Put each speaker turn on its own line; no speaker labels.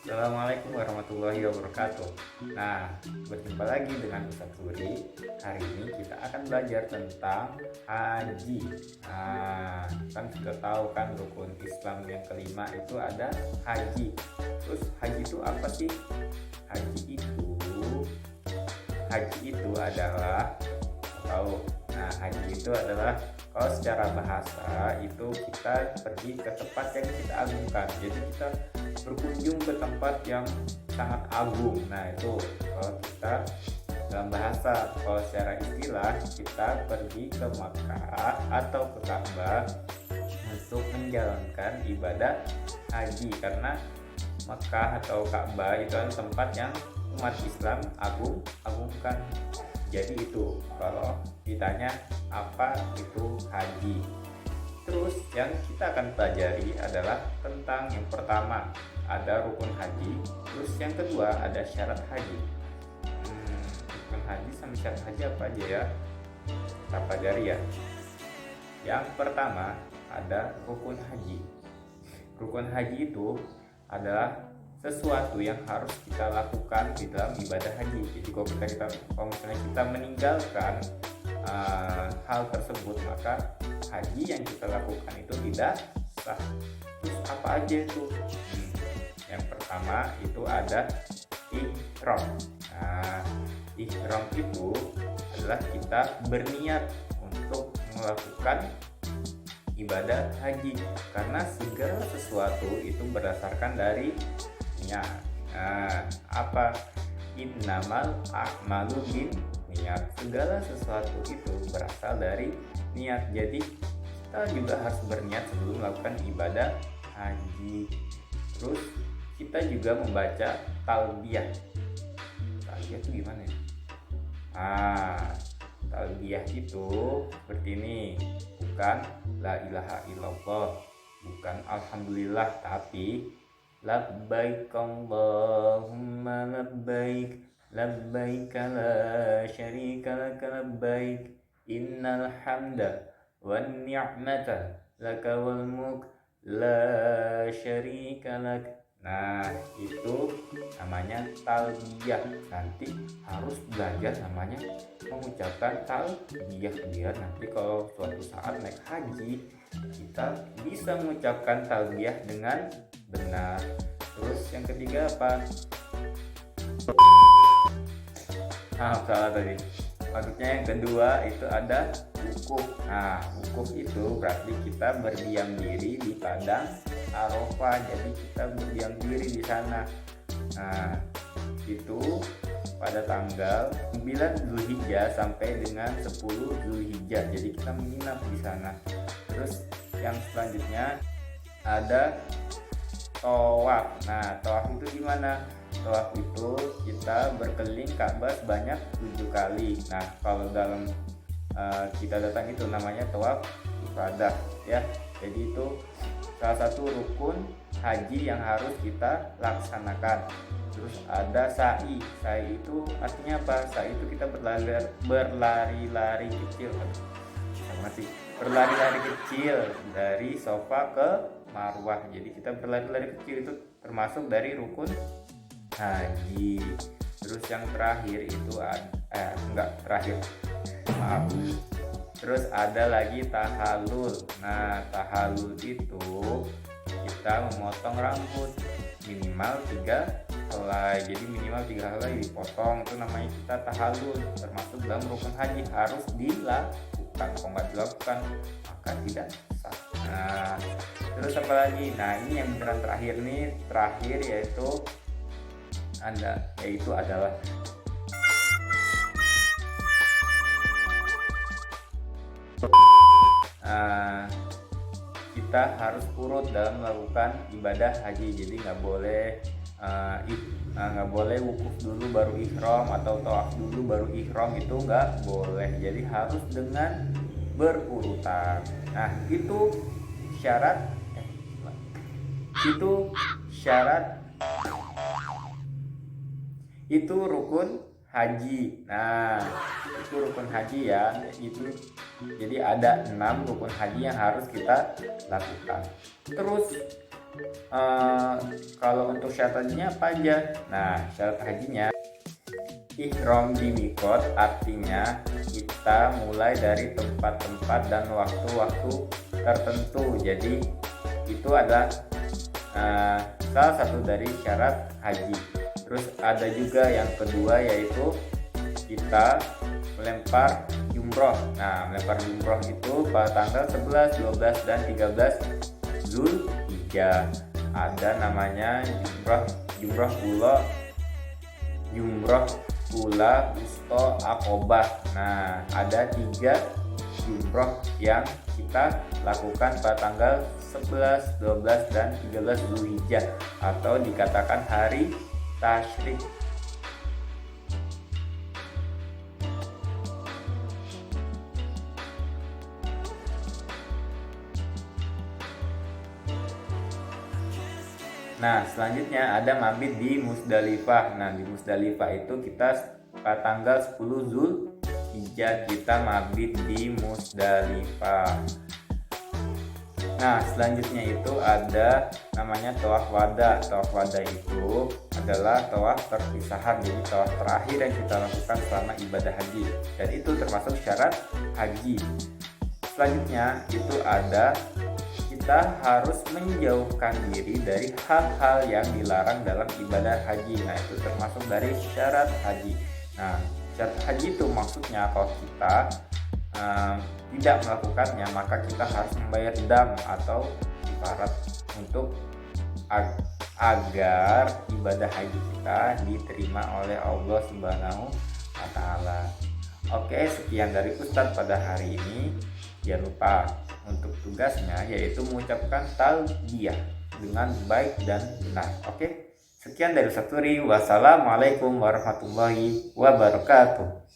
Assalamualaikum warahmatullahi wabarakatuh. Nah, berjumpa lagi dengan Ustadz Suri. Hari ini kita akan belajar tentang haji. Nah, kan sudah tahu kan rukun Islam yang kelima itu ada haji. Terus haji itu apa sih? Haji itu haji itu adalah tahu. Nah, haji itu adalah kalau secara bahasa itu kita pergi ke tempat yang kita agungkan. Jadi kita berkunjung ke tempat yang sangat agung. Nah, itu kalau kita dalam bahasa. Kalau secara istilah kita pergi ke Makkah atau ke Ka'bah untuk menjalankan ibadah haji, karena Makkah atau Ka'bah itu adalah tempat yang umat Islam agungkan. Jadi itu kalau ditanya apa itu haji. Terus yang kita akan pelajari adalah tentang yang pertama ada rukun haji, terus yang kedua ada syarat haji. Rukun haji sama syarat haji apa aja ya? Kita pelajari ya. Yang pertama ada rukun haji. Rukun haji itu adalah sesuatu yang harus kita lakukan di dalam ibadah haji. Jadi kalau misalnya kita meninggalkan hal tersebut, maka haji yang kita lakukan itu tidak sah. Terus apa aja itu? Yang pertama itu ada ihram. Nah, ihram itu adalah kita berniat untuk melakukan ibadah haji, karena segala sesuatu itu berdasarkan dari niat. Nah, apa? Innamal a'malu bin niat. Segala sesuatu itu berasal dari niat. Jadi kita juga harus berniat sebelum melakukan ibadah haji. Terus kita juga membaca talbiyah. Talbiyah itu gimana ya? Talbiyah itu seperti ini. Bukan la ilaha illallah, bukan alhamdulillah, tapi labbaik Allahumma labbaik, labbaik la syarika laka labbaik, innal hamda wan ni'mata laka wal mulk la syarika lak. Nah, itu namanya talbiyah. Nanti harus belajar namanya mengucapkan talbiyah, biar nanti kalau suatu saat naik haji kita bisa mengucapkan talbiyah dengan benar. Terus yang ketiga apa? Salah tadi. Maksudnya yang kedua itu ada wukuf. Nah, wukuf itu berarti kita berdiam diri di padang Arafah. Jadi kita berdiam diri di sana. Nah, itu pada tanggal 9 Zulhijjah sampai dengan 10 Zulhijjah. Jadi kita menginap di sana. Terus yang selanjutnya ada tawaf. Nah, tawaf itu gimana? Tawaf itu kita berkeliling Ka'bah sebanyak 7 kali. Nah, kalau dalam kita datang itu namanya tawaf ifadah ya. Jadi itu salah satu rukun haji yang harus kita laksanakan. Terus ada sa'i. Sa'i itu artinya apa? Sa'i itu kita berlari-lari kecil. Sama sih. Berlari-lari kecil dari Safa ke Marwah. Jadi kita berlari-lari kecil itu termasuk dari rukun haji. Terus yang terakhir itu maaf. Terus ada lagi tahallul. Nah, tahallul itu kita memotong rambut minimal 3 helai. Jadi minimal 3 helai dipotong, itu namanya kita tahallul. Termasuk dalam rukun haji, harus dilakukan. Kalau nggak dilakukan maka tidak sah. Nah, terus apa lagi? Nah, ini yang beneran terakhir yaitu adalah kita harus urut dalam melakukan ibadah haji. Jadi nggak boleh wukuf dulu baru ihram, atau tawaf dulu baru ihram, itu nggak boleh. Jadi harus dengan berurutan. Nah, itu syarat itu rukun haji. Nah, itu rukun haji ya. Itu jadi ada 6 rukun haji yang harus kita lakukan. Terus Kalau untuk syarat hajinya apa aja? Nah, syarat hajinya ihram di mikot, artinya kita mulai dari tempat-tempat dan waktu-waktu tertentu. Jadi itu adalah salah satu dari syarat haji. Terus ada juga yang kedua, yaitu kita melempar jumroh. Nah, melempar jumroh itu pada tanggal 11, 12, dan 13 Zulhijjah. Ada namanya jumroh ula, wusto, akobah. Nah, ada 3 jumroh yang kita lakukan pada tanggal 11, 12, dan 13 Zulhijjah atau dikatakan hari tasyrik. Nah, selanjutnya ada mabit di Musdalifah. Nah, di Musdalifah itu kita pada tanggal 10 Zulhijjah kita mabit di Musdalifah. Nah, selanjutnya itu ada namanya tawaf wada. Tawaf wada itu adalah tawaf perpisahan, jadi tawaf terakhir yang kita lakukan selama ibadah haji, dan itu termasuk syarat haji. Selanjutnya itu ada kita harus menjauhkan diri dari hal-hal yang dilarang dalam ibadah haji. Nah, itu termasuk dari syarat haji. Nah, syarat haji itu maksudnya kalau kita tidak melakukannya, maka kita harus membayar dam atau kifarat untuk agar ibadah haji kita diterima oleh Allah Subhanahu wa Ta'ala. Oke, sekian dari Ustadz pada hari ini. Jangan lupa untuk tugasnya yaitu mengucapkan talbiyah dengan baik dan benar. Oke, sekian dari Ustadz Turi. Wassalamualaikum warahmatullahi wabarakatuh.